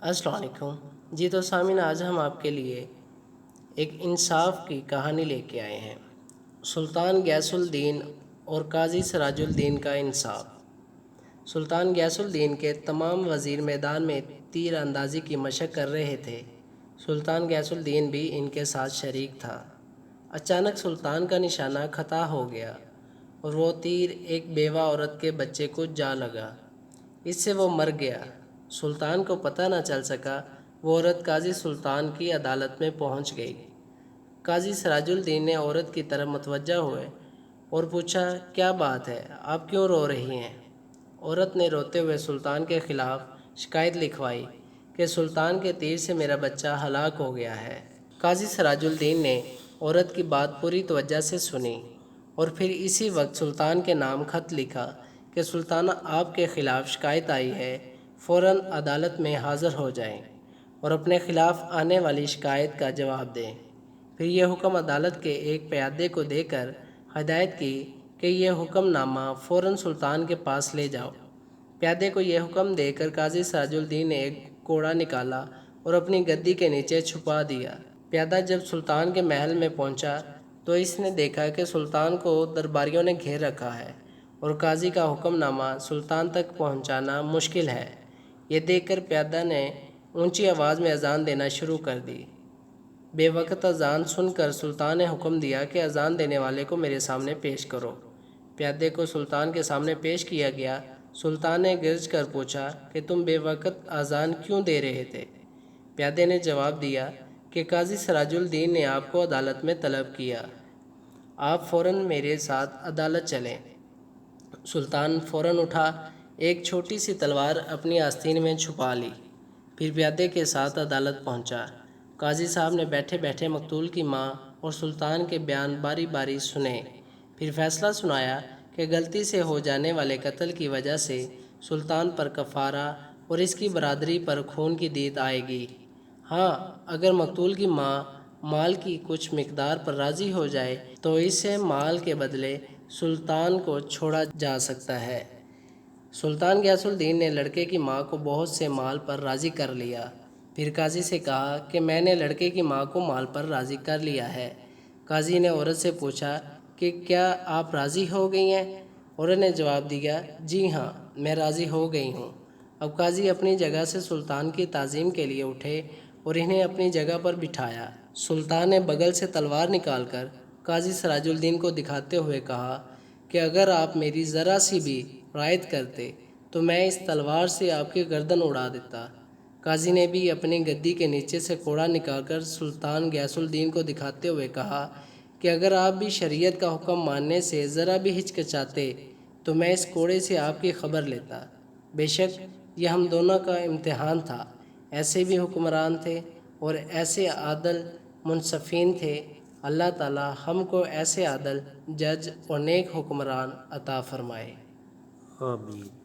السلام علیکم جی تو سامعین، آج ہم آپ کے لیے ایک انصاف کی کہانی لے کے آئے ہیں۔ سلطان غیاث الدین اور قاضی سراج الدین کا انصاف۔ سلطان غیاث الدین کے تمام وزیر میدان میں تیر اندازی کی مشق کر رہے تھے۔ سلطان غیاث الدین بھی ان کے ساتھ شریک تھا۔ اچانک سلطان کا نشانہ خطا ہو گیا اور وہ تیر ایک بیوہ عورت کے بچے کو جا لگا۔ اس سے وہ مر گیا۔ سلطان کو پتہ نہ چل سکا۔ وہ عورت قاضی سلطان کی عدالت میں پہنچ گئی۔ قاضی سراج الدین نے عورت کی طرف متوجہ ہوئے اور پوچھا، کیا بات ہے، آپ کیوں رو رہی ہیں؟ عورت نے روتے ہوئے سلطان کے خلاف شکایت لکھوائی کہ سلطان کے تیر سے میرا بچہ ہلاک ہو گیا ہے۔ قاضی سراج الدین نے عورت کی بات پوری توجہ سے سنی اور پھر اسی وقت سلطان کے نام خط لکھا کہ سلطانہ، آپ کے خلاف شکایت آئی ہے، فوراً عدالت میں حاضر ہو جائیں اور اپنے خلاف آنے والی شکایت کا جواب دیں۔ پھر یہ حکم عدالت کے ایک پیادے کو دے کر ہدایت کی کہ یہ حکم نامہ فوراً سلطان کے پاس لے جاؤ۔ پیادے کو یہ حکم دے کر قاضی سراج الدین نے ایک کوڑا نکالا اور اپنی گدی کے نیچے چھپا دیا۔ پیادہ جب سلطان کے محل میں پہنچا تو اس نے دیکھا کہ سلطان کو درباریوں نے گھیر رکھا ہے اور قاضی کا حکم نامہ سلطان تک پہنچانا مشکل ہے۔ یہ دیکھ کر پیادہ نے اونچی آواز میں اذان دینا شروع کر دی۔ بے وقت اذان سن کر سلطان نے حکم دیا کہ اذان دینے والے کو میرے سامنے پیش کرو۔ پیادے کو سلطان کے سامنے پیش کیا گیا۔ سلطان نے گرج کر پوچھا کہ تم بے وقت اذان کیوں دے رہے تھے؟ پیادے نے جواب دیا کہ قاضی سراج الدین نے آپ کو عدالت میں طلب کیا، آپ فوراً میرے ساتھ عدالت چلیں۔ سلطان فوراً اٹھا، ایک چھوٹی سی تلوار اپنی آستین میں چھپا لی، پھر پیادے کے ساتھ عدالت پہنچا۔ قاضی صاحب نے بیٹھے بیٹھے مقتول کی ماں اور سلطان کے بیان باری باری سنے، پھر فیصلہ سنایا کہ غلطی سے ہو جانے والے قتل کی وجہ سے سلطان پر کفارہ اور اس کی برادری پر خون کی دیت آئے گی۔ ہاں، اگر مقتول کی ماں مال کی کچھ مقدار پر راضی ہو جائے تو اسے مال کے بدلے سلطان کو چھوڑا جا سکتا ہے۔ سلطان غیاث الدین نے لڑکے کی ماں کو بہت سے مال پر راضی کر لیا۔ پھر قاضی سے کہا کہ میں نے لڑکے کی ماں کو مال پر راضی کر لیا ہے۔ قاضی نے عورت سے پوچھا کہ کیا آپ راضی ہو گئی ہیں؟ عورت نے جواب دیا، جی ہاں، میں راضی ہو گئی ہوں۔ اب قاضی اپنی جگہ سے سلطان کی تعظیم کے لیے اٹھے اور انہیں اپنی جگہ پر بٹھایا۔ سلطان نے بغل سے تلوار نکال کر قاضی سراج الدین کو دکھاتے ہوئے کہا کہ اگر آپ میری ذرا سی بھی رعایت کرتے تو میں اس تلوار سے آپ کی گردن اڑا دیتا۔ قاضی نے بھی اپنی گدی کے نیچے سے کوڑا نکال کر سلطان غیاث الدین کو دکھاتے ہوئے کہا کہ اگر آپ بھی شریعت کا حکم ماننے سے ذرا بھی ہچکچاتے تو میں اس کوڑے سے آپ کی خبر لیتا۔ بے شک یہ ہم دونوں کا امتحان تھا۔ ایسے بھی حکمران تھے اور ایسے عادل منصفین تھے۔ اللہ تعالی ہم کو ایسے عادل جج اور نیک حکمران عطا فرمائے۔ آمین۔